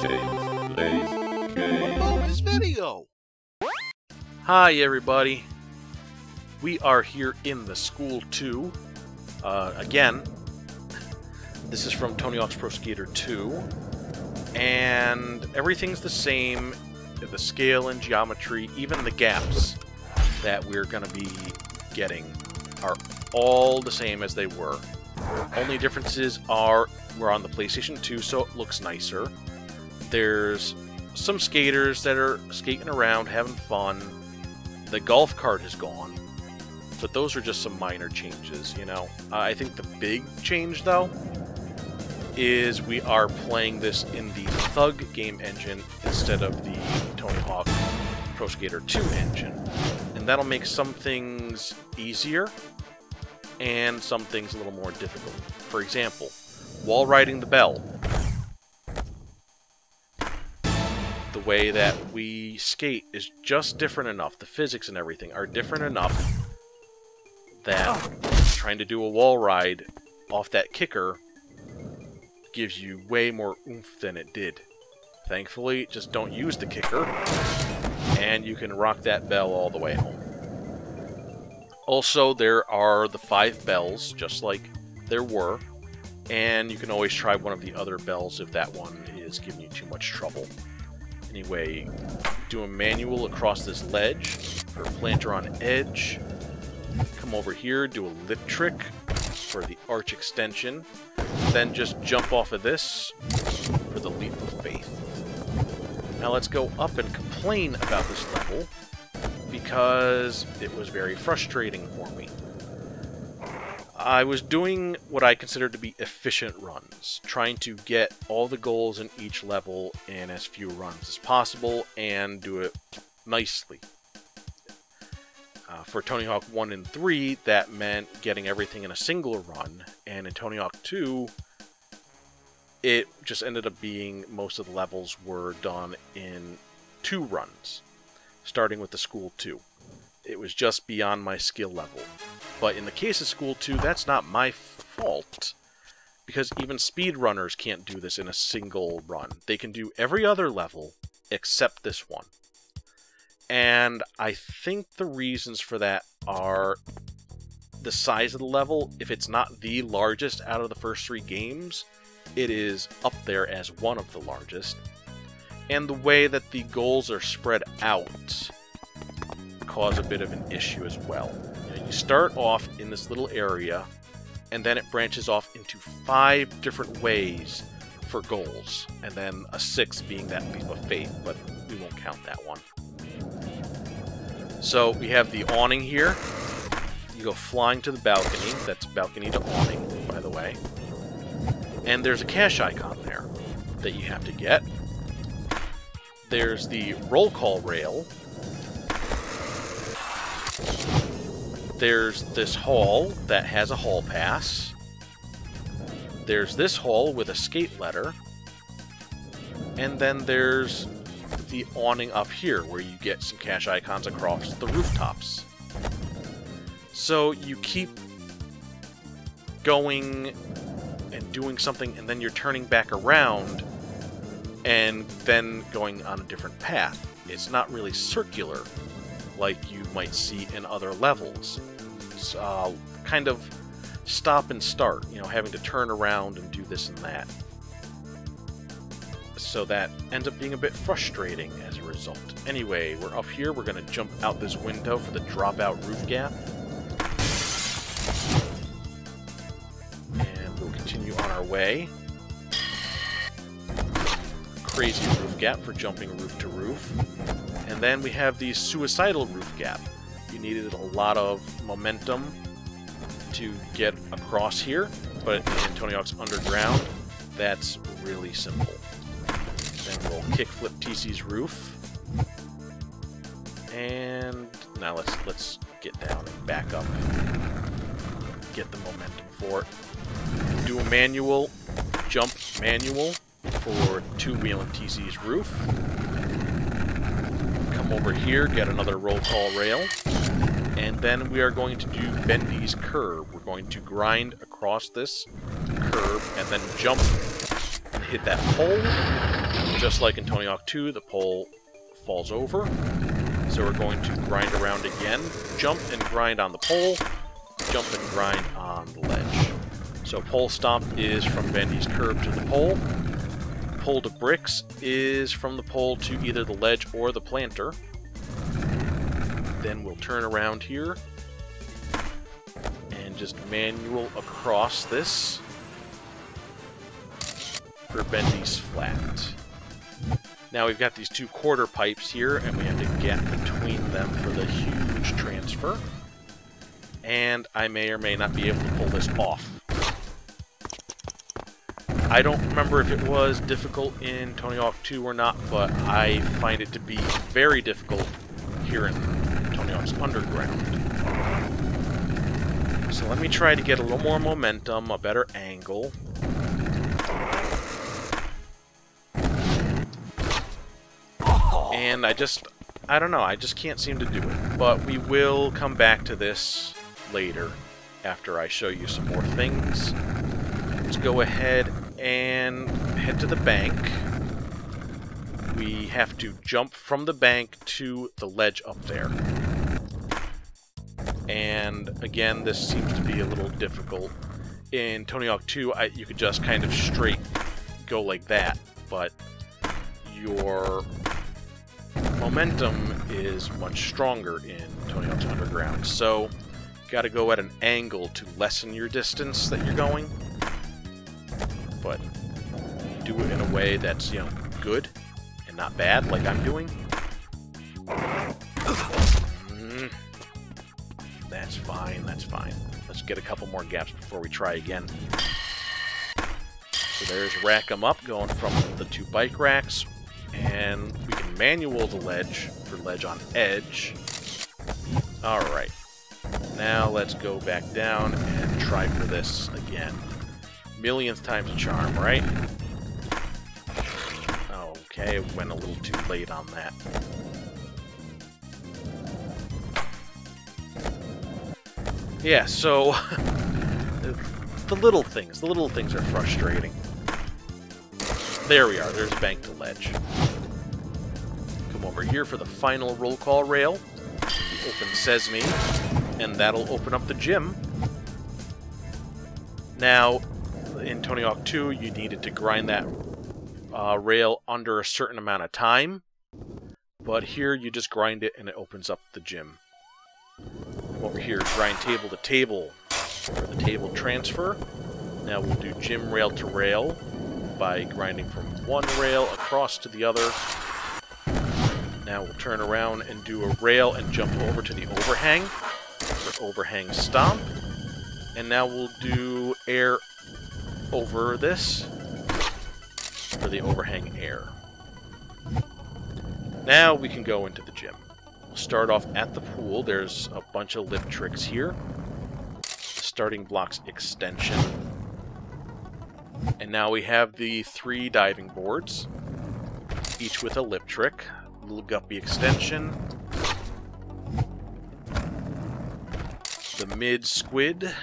Bonus video! Hi everybody, we are here in the School 2, again. This is from Tony Hawk's Pro Skater 2, and everything's the same, the scale and geometry, even the gaps that we're going to be getting are all the same as they were. Only differences are we're on the PlayStation 2, so it looks nicer. There's some skaters that are skating around, having fun. The golf cart is gone, but those are just some minor changes, you know. I think the big change, though, is we are playing this in the Thug game engine instead of the Tony Hawk Pro Skater 2 engine. And that'll make some things easier and some things a little more difficult. For example, wall riding the bell. The way that we skate is just different enough. The physics and everything are different enough that trying to do a wall ride off that kicker gives you way more oomph than it did. Thankfully, just don't use the kicker, and you can rock that bell all the way home. Also, there are the 5 bells, just like there were, and you can always try one of the other bells if that one is giving you too much trouble. Anyway, do a manual across this ledge for planter on edge. Come over here, do a lip trick for the arch extension. Then just jump off of this for the leap of faith. Now let's go up and complain about this level because it was very frustrating for me. I was doing what I considered to be efficient runs, trying to get all the goals in each level in as few runs as possible and do it nicely. For Tony Hawk 1 and 3, that meant getting everything in a single run, and in Tony Hawk 2, it just ended up being most of the levels were done in 2 runs, starting with the School 2. It was just beyond my skill level. But in the case of School 2, that's not my fault, because even speedrunners can't do this in a single run. They can do every other level except this one. And I think the reasons for that are the size of the level. If it's not the largest out of the first 3 games, it is up there as one of the largest. And the way that the goals are spread out cause a bit of an issue as well. You start off in this little area, and then it branches off into 5 different ways for goals, and then a 6th being that leap of faith, but we won't count that one. So we have the awning here. You go flying to the balcony. That's balcony to awning, by the way. And there's a cash icon there that you have to get. There's the roll call rail. There's this hall that has a hall pass. There's this hall with a skate letter. And then there's the awning up here where you get some cash icons across the rooftops. So you keep going and doing something, and then you're turning back around and then going on a different path. It's not really circular like you might see in other levels. It's kind of stop and start, you know, having to turn around and do this and that. So that ends up being a bit frustrating as a result. Anyway, we're up here. We're going to jump out this window for the dropout roof gap. And we'll continue on our way. Crazy roof gap for jumping roof to roof. And then we have the suicidal roof gap. You needed a lot of momentum to get across here, but in Tony Hawk's Underground, that's really simple. Then we'll kickflip TC's roof. And now let's get down and back up. Get the momentum for it. Do a manual, jump manual for 2-wheeling TC's roof. Come over here, get another roll call rail. And then we are going to do Bendy's curve. We're going to grind across this curve and then jump, hit that pole, Just like in Tony Hawk 2, the pole falls over. So we're going to grind around again. Jump and grind on the pole. Jump and grind on the ledge. So pole stomp is from Bendy's curb to the pole. Pole to bricks is from the pole to either the ledge or the planter. Then we'll turn around here and just manual across this for Bendy's flat. Now we've got these two quarter pipes here, and we have to get between them for the huge transfer. And I may or may not be able to pull this off. I don't remember if it was difficult in Tony Hawk 2 or not, but I find it to be very difficult here in Tony Hawk's Underground. So let me try to get a little more momentum, a better angle. And I don't know, I just can't seem to do it. But we will come back to this later, after I show you some more things. Let's go ahead and head to the bank. We have to jump from the bank to the ledge up there. And again, this seems to be a little difficult. In Tony Hawk 2, you could just kind of straight go like that, but your momentum is much stronger in Tony Hawk's Underground, so you gotta go at an angle to lessen your distance that you're going. But do it in a way that's, good and not bad, like I'm doing. That's fine, that's fine. Let's get a couple more gaps before we try again. So there's rack 'em up, going from the two bike racks. And we can manual the ledge for ledge on edge. Alright. Now let's go back down and try for this again. Millionth time's a charm, right? Okay, went a little too late on that. Yeah, so the little things are frustrating. There we are, there's bank to ledge. Come over here for the final roll call rail. Open Sesame, and that'll open up the gym. Now, in Tony Hawk 2, you needed to grind that rail under a certain amount of time. But here, you just grind it and it opens up the gym. Come over here, grind table to table for the table transfer. Now we'll do gym rail to rail by grinding from one rail across to the other. Now we'll turn around and do a rail and jump over to the overhang for overhang stomp. And now we'll do air over this for the overhang air. Now we can go into the gym. We'll start off at the pool. There's a bunch of lip tricks here. Starting blocks extension. And now we have the 3 diving boards, each with a lip trick, little guppy extension, the mid squid,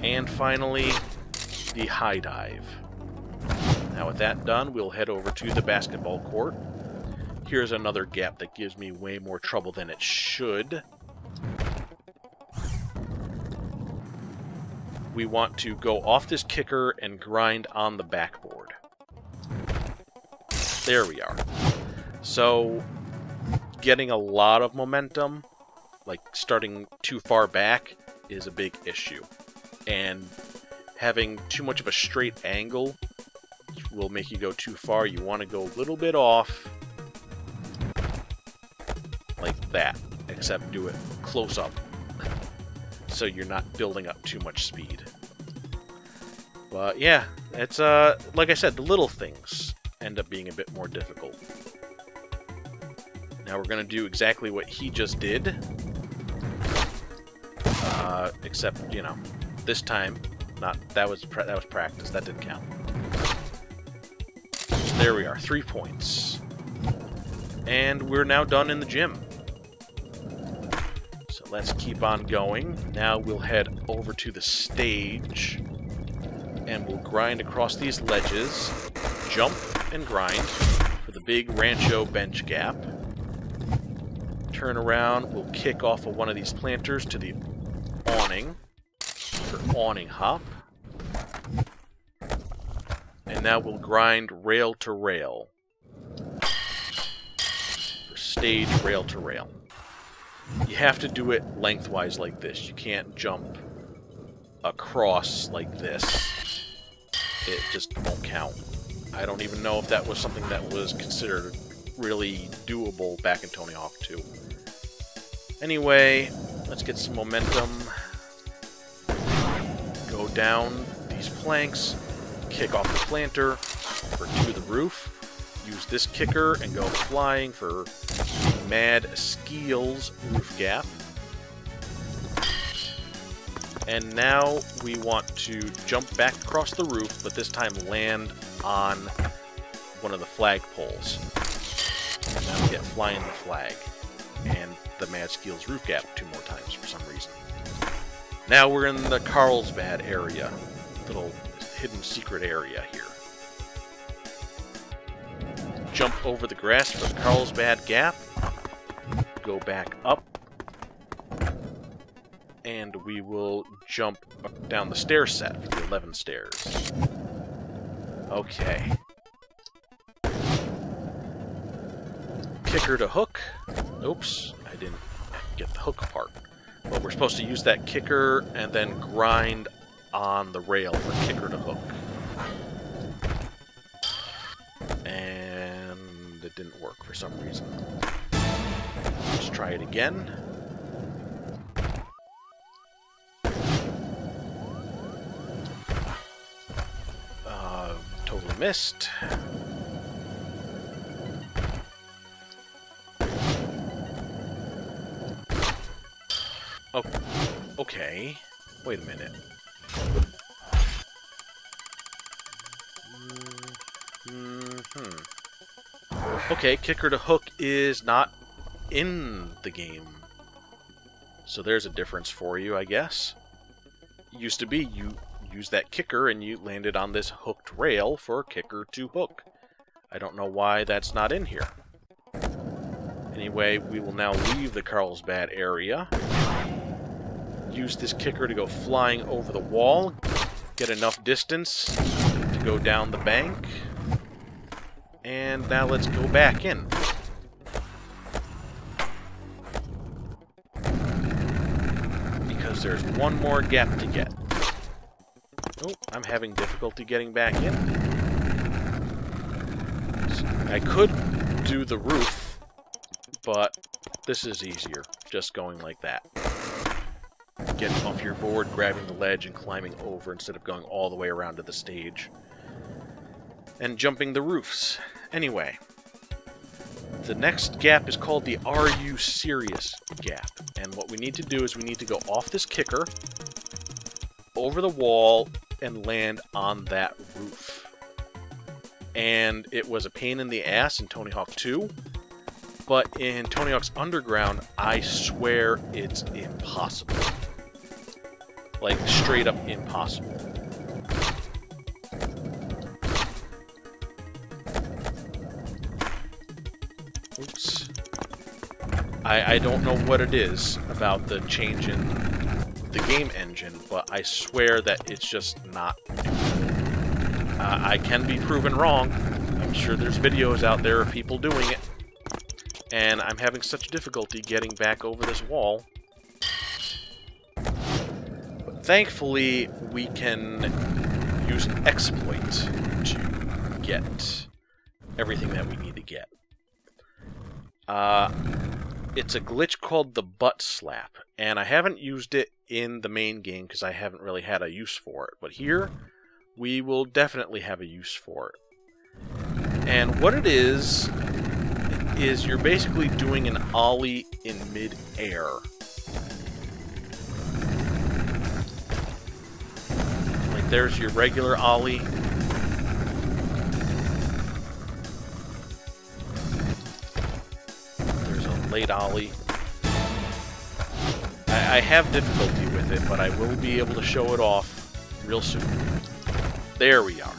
and finally the high dive. Now with that done, we'll head over to the basketball court. Here's another gap that gives me way more trouble than it should. We want to go off this kicker and grind on the backboard. There we are. So, getting a lot of momentum, like starting too far back, is a big issue. And having too much of a straight angle will make you go too far. You want to go a little bit off, like that, except do it close up, so you're not building up too much speed. But yeah, it's like I said, the little things end up being a bit more difficult. Now we're gonna do exactly what he just did, except this time, that was practice. That didn't count. So there we are, 3 points, and we're now done in the gym. So let's keep on going. Now we'll head over to the stage And we'll grind across these ledges, jump and grind for the big Rancho bench gap. Turn around, we'll kick off of one of these planters to the awning for awning hop. And now we'll grind rail to rail for stage rail to rail. You have to do it lengthwise like this. You can't jump across like this. It just won't count. I don't even know if that was something that was considered really doable back in Tony Hawk 2. Anyway, let's get some momentum. Go down these planks, kick off the planter for to the roof. Use this kicker and go flying for Mad Skeel's roof gap. And now we want to jump back across the roof, but this time land on one of the flag poles. And now we get flying the flag and the Mad Skeel's roof gap 2 more times for some reason. Now we're in the Carlsbad area, little hidden secret area here. Jump over the grass for the Carlsbad gap. Go back up. And we will jump down the stair set for the 11 stairs. Okay. Kicker to hook. Oops, I didn't get the hook part. But we're supposed to use that kicker and then grind on the rail for kicker to hook. And it didn't work for some reason. Let's try it again. Totally missed. Oh, okay. Wait a minute. Okay, kicker to hook is not in the game. So there's a difference for you, I guess. It used to be you use that kicker and you landed on this hooked rail for kicker to hook. I don't know why that's not in here. Anyway, we will now leave the Carlsbad area. Use this kicker to go flying over the wall. Get enough distance to go down the bank. And now let's go back in. Because there's one more gap to get. Oh, I'm having difficulty getting back in. I could do the roof, but this is easier, just going like that. Getting off your board, grabbing the ledge, and climbing over instead of going all the way around to the stage. And jumping the roofs. Anyway, the next gap is called the Are You Serious gap. And what we need to do is we need to go off this kicker, over the wall, and land on that roof. And it was a pain in the ass in Tony Hawk 2, but in Tony Hawk's Underground, I swear it's impossible. Like, straight up impossible. Oops. I don't know what it is about the change in the game engine, but I swear that it's just not new. I can be proven wrong. I'm sure there's videos out there of people doing it. And I'm having such difficulty getting back over this wall. But thankfully, we can use an exploit to get everything that we need to get. It's a glitch called the butt slap, and I haven't used it in the main game because I haven't really had a use for it. But here, we will definitely have a use for it. And what it is you're basically doing an ollie in mid-air. Like, there's your regular ollie. There's a late ollie. I have difficulty with it, but I will be able to show it off real soon. There we are.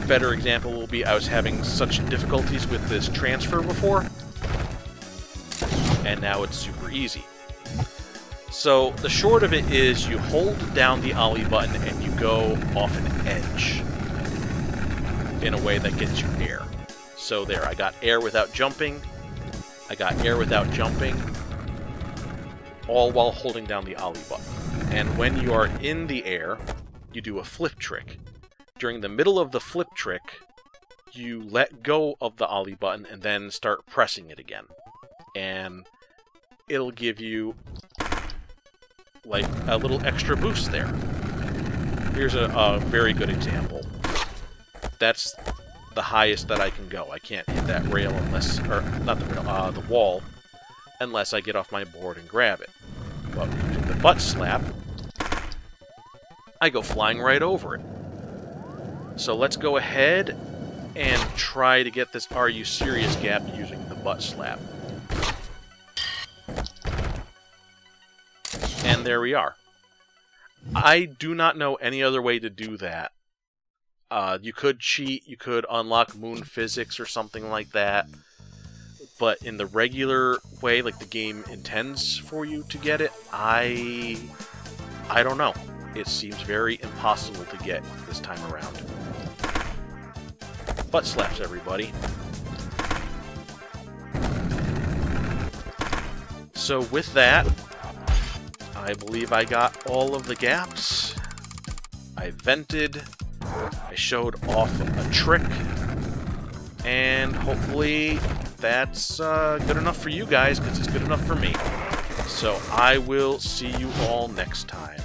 Better example will be I was having such difficulties with this transfer before, and now it's super easy. So the short of it is you hold down the Ollie button and you go off an edge in a way that gets you air. So there, I got air without jumping, I got air without jumping, all while holding down the Ollie button. And when you are in the air, you do a flip trick. During the middle of the flip trick, you let go of the Ollie button and then start pressing it again. And it'll give you like a little extra boost there. Here's a very good example. That's the highest that I can go. I can't hit that rail unless, or not the rail, the wall, unless I get off my board and grab it. But using the butt slap, I go flying right over it. So let's go ahead and try to get this Are You Serious gap using the butt slap. And there we are. I do not know any other way to do that. You could cheat, you could unlock moon physics or something like that. But in the regular way, like the game intends for you to get it, I don't know. It seems very impossible to get this time around. Butt slaps, everybody. So with that, I believe I got all of the gaps. I vented. I showed off a trick. And hopefully that's good enough for you guys, because it's good enough for me. So I will see you all next time.